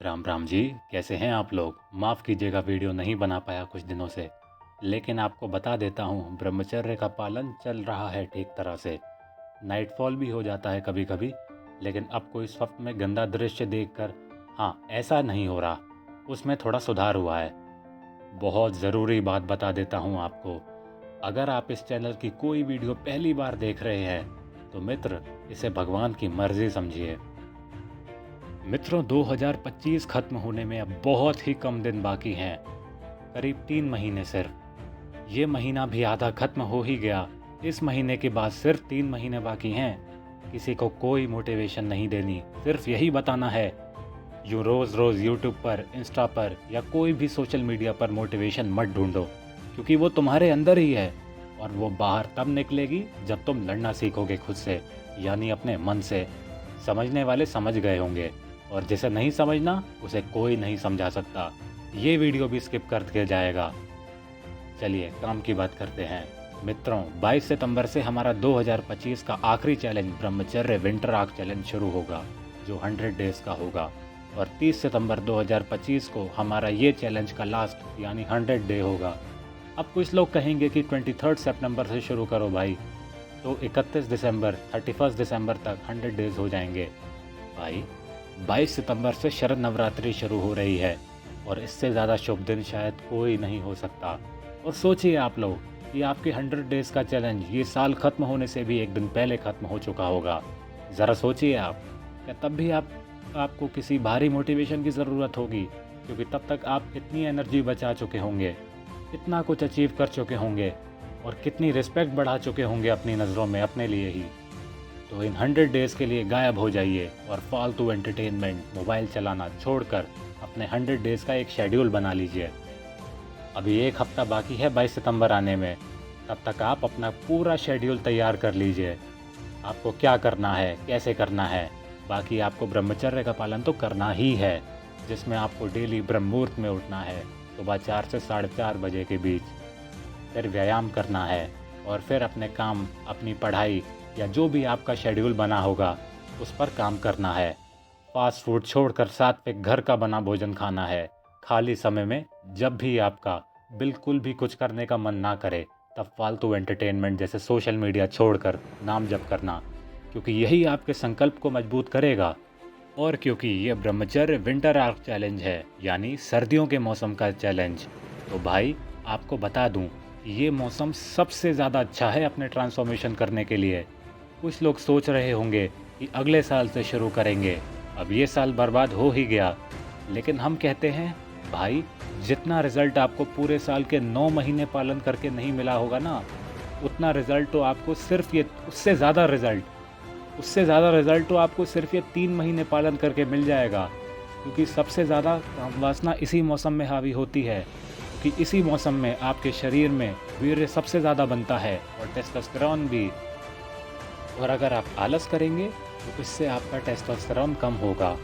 राम राम जी। कैसे हैं आप लोग? माफ़ कीजिएगा वीडियो नहीं बना पाया कुछ दिनों से, लेकिन आपको बता देता हूँ ब्रह्मचर्य का पालन चल रहा है ठीक तरह से। नाइटफॉल भी हो जाता है कभी कभी, लेकिन अब कोई स्वप्न में गंदा दृश्य देखकर हाँ ऐसा नहीं हो रहा, उसमें थोड़ा सुधार हुआ है। बहुत ज़रूरी बात बता देता हूँ आपको, अगर आप इस चैनल की कोई वीडियो पहली बार देख रहे हैं तो मित्र इसे भगवान की मर्जी समझिए। मित्रों, 2025 खत्म होने में अब बहुत ही कम दिन बाकी हैं, करीब 3 महीने सिर्फ। ये महीना भी आधा खत्म हो ही गया। इस महीने के बाद सिर्फ 3 महीने बाकी हैं। किसी को कोई मोटिवेशन नहीं देनी, सिर्फ यही बताना है यूँ रोज़ रोज़ यूट्यूब पर, इंस्टा पर या कोई भी सोशल मीडिया पर मोटिवेशन मत ढूंढो, क्योंकि वो तुम्हारे अंदर ही है और वो बाहर तब निकलेगी जब तुम लड़ना सीखोगे खुद से, यानी अपने मन से। समझने वाले समझ गए होंगे और जिसे नहीं समझना उसे कोई नहीं समझा सकता। ये वीडियो भी स्किप कर दिया जाएगा। चलिए काम की बात करते हैं। मित्रों, 22 सितंबर से हमारा 2025 का आखिरी चैलेंज ब्रह्मचर्य विंटर आर्क चैलेंज शुरू होगा, जो 100 डेज का होगा। और 30 सितंबर 2025 को हमारा ये चैलेंज का लास्ट यानी 100 डे होगा। अब कुछ लोग कहेंगे कि 23 सितंबर से शुरू करो भाई, तो 31 दिसंबर 31 दिसंबर तक 100 डेज हो जाएंगे। भाई, 22 सितंबर से शरद नवरात्रि शुरू हो रही है और इससे ज़्यादा शुभ दिन शायद कोई नहीं हो सकता। और सोचिए आप लोग कि आपके 100 डेज़ का चैलेंज ये साल ख़त्म होने से भी एक दिन पहले ख़त्म हो चुका होगा। ज़रा सोचिए आप, क्या तब भी आपको किसी भारी मोटिवेशन की ज़रूरत होगी? क्योंकि तब तक आप कितनी एनर्जी बचा चुके होंगे, इतना कुछ अचीव कर चुके होंगे और कितनी रिस्पेक्ट बढ़ा चुके होंगे अपनी नज़रों में अपने लिए ही। तो इन 100 डेज़ के लिए गायब हो जाइए और फालतू एंटरटेनमेंट, मोबाइल चलाना छोड़कर अपने 100 डेज़ का एक शेड्यूल बना लीजिए। अभी एक हफ्ता बाकी है 22 सितंबर आने में, तब तक आप अपना पूरा शेड्यूल तैयार कर लीजिए। आपको क्या करना है, कैसे करना है। बाकी आपको ब्रह्मचर्य का पालन तो करना ही है, जिसमें आपको डेली ब्रह्म मुहूर्त में उठना है, सुबह 4 से 4:30 बजे के बीच। फिर व्यायाम करना है और फिर अपने काम, अपनी पढ़ाई या जो भी आपका शेड्यूल बना होगा उस पर काम करना है। फास्ट फूड छोड़कर सात्विक घर का बना भोजन खाना है। खाली समय में जब भी आपका बिल्कुल भी कुछ करने का मन ना करे, तब फालतू एंटरटेनमेंट जैसे सोशल मीडिया छोड़कर नाम जप करना, क्योंकि यही आपके संकल्प को मजबूत करेगा। और क्योंकि ये ब्रह्मचर्य विंटर आर्क चैलेंज है, यानी सर्दियों के मौसम का चैलेंज, तो भाई आपको बता दूं, ये मौसम सबसे ज़्यादा अच्छा है अपने ट्रांसफॉर्मेशन करने के लिए। कुछ लोग सोच रहे होंगे कि अगले साल से शुरू करेंगे, अब ये साल बर्बाद हो ही गया। लेकिन हम कहते हैं भाई, जितना रिज़ल्ट आपको पूरे साल के 9 महीने पालन करके नहीं मिला होगा ना, उतना रिज़ल्ट तो आपको सिर्फ ये उससे ज़्यादा रिज़ल्ट तो आपको सिर्फ ये 3 महीने पालन करके मिल जाएगा। क्योंकि सबसे ज़्यादा कामवासना इसी मौसम में हावी होती है, क्योंकि इसी मौसम में आपके शरीर में वीर्य सबसे ज़्यादा बनता है और टेस्टोस्टेरोन भी। और अगर आप आलस करेंगे तो इससे आपका टेस्टोस्टेरोन कम होगा,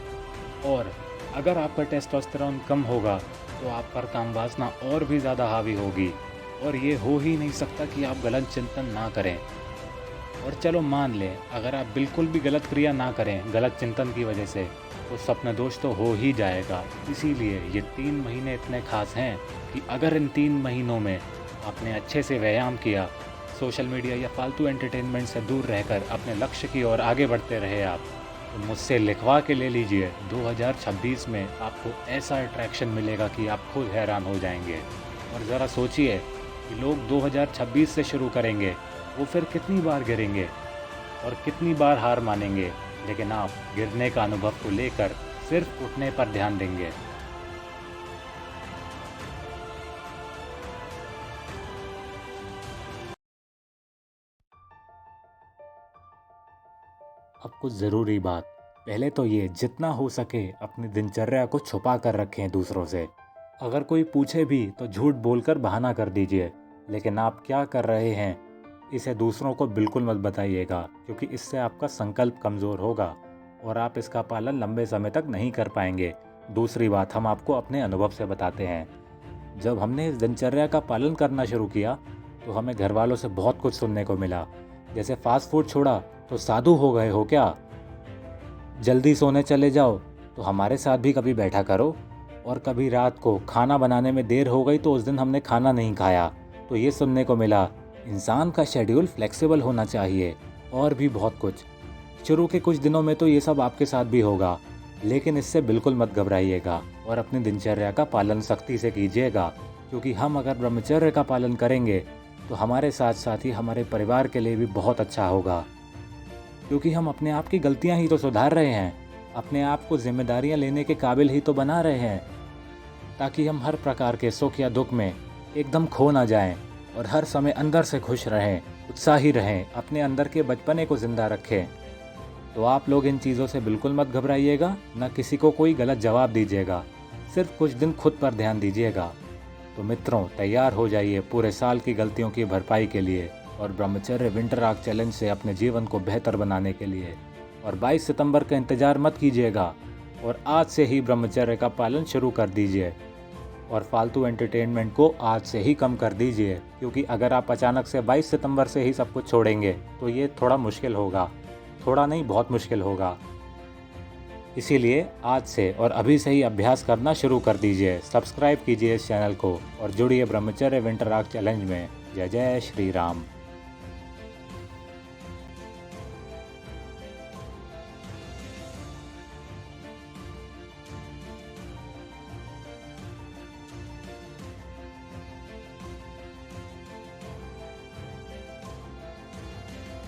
और अगर आपका टेस्टोस्टेरोन कम होगा तो आप पर काम वासना और भी ज़्यादा हावी होगी। और ये हो ही नहीं सकता कि आप गलत चिंतन ना करें। और चलो मान लें अगर आप बिल्कुल भी गलत क्रिया ना करें गलत चिंतन की वजह से, तो स्वप्न दोष तो हो ही जाएगा। इसीलिए ये 3 महीने इतने खास हैं कि अगर इन 3 महीनों में आपने अच्छे से व्यायाम किया, सोशल मीडिया या फालतू एंटरटेनमेंट से दूर रहकर अपने लक्ष्य की ओर आगे बढ़ते रहे आप, तो मुझसे लिखवा के ले लीजिए, 2026 में आपको ऐसा अट्रैक्शन मिलेगा कि आप खुद हैरान हो जाएंगे। और ज़रा सोचिए कि लोग 2026 से शुरू करेंगे, वो फिर कितनी बार गिरेंगे और कितनी बार हार मानेंगे, लेकिन आप गिरने का अनुभव को लेकर सिर्फ उठने पर ध्यान देंगे। अब कुछ ज़रूरी बात, पहले तो ये जितना हो सके अपनी दिनचर्या को छुपा कर रखें दूसरों से। अगर कोई पूछे भी तो झूठ बोलकर बहाना कर दीजिए, लेकिन आप क्या कर रहे हैं इसे दूसरों को बिल्कुल मत बताइएगा, क्योंकि इससे आपका संकल्प कमज़ोर होगा और आप इसका पालन लंबे समय तक नहीं कर पाएंगे। दूसरी बात हम आपको अपने अनुभव से बताते हैं। जब हमने इस दिनचर्या का पालन करना शुरू किया तो हमें घर वालों से बहुत कुछ सुनने को मिला, जैसे फास्ट फूड छोड़ा तो साधु हो गए हो क्या, जल्दी सोने चले जाओ तो हमारे साथ भी कभी बैठा करो। और कभी रात को खाना बनाने में देर हो गई तो उस दिन हमने खाना नहीं खाया, तो ये सुनने को मिला इंसान का शेड्यूल फ्लेक्सिबल होना चाहिए, और भी बहुत कुछ। शुरू के कुछ दिनों में तो ये सब आपके साथ भी होगा, लेकिन इससे बिल्कुल मत घबराइएगा और अपनी दिनचर्या का पालन सख्ती से कीजिएगा, क्योंकि हम अगर ब्रह्मचर्य का पालन करेंगे तो हमारे साथ साथ ही हमारे परिवार के लिए भी बहुत अच्छा होगा। क्योंकि हम अपने आप की गलतियां ही तो सुधार रहे हैं, अपने आप को जिम्मेदारियां लेने के काबिल ही तो बना रहे हैं, ताकि हम हर प्रकार के सुख या दुख में एकदम खो ना जाएं और हर समय अंदर से खुश रहें, उत्साही रहें, अपने अंदर के बचपने को जिंदा रखें। तो आप लोग इन चीज़ों से बिल्कुल मत घबराइएगा, न किसी को कोई गलत जवाब दीजिएगा, सिर्फ कुछ दिन खुद पर ध्यान दीजिएगा। तो मित्रों, तैयार हो जाइए पूरे साल की गलतियों की भरपाई के लिए और ब्रह्मचर्य विंटर आग चैलेंज से अपने जीवन को बेहतर बनाने के लिए। और 22 सितंबर का इंतज़ार मत कीजिएगा और आज से ही ब्रह्मचर्य का पालन शुरू कर दीजिए और फालतू एंटरटेनमेंट को आज से ही कम कर दीजिए, क्योंकि अगर आप अचानक से 22 सितंबर से ही सब कुछ छोड़ेंगे तो ये थोड़ा मुश्किल होगा, थोड़ा नहीं बहुत मुश्किल होगा। इसीलिए आज से और अभी से ही अभ्यास करना शुरू कर दीजिए। सब्सक्राइब कीजिए इस चैनल को और जुड़िए ब्रह्मचर्य विंटर आग चैलेंज में। जय जय श्री राम।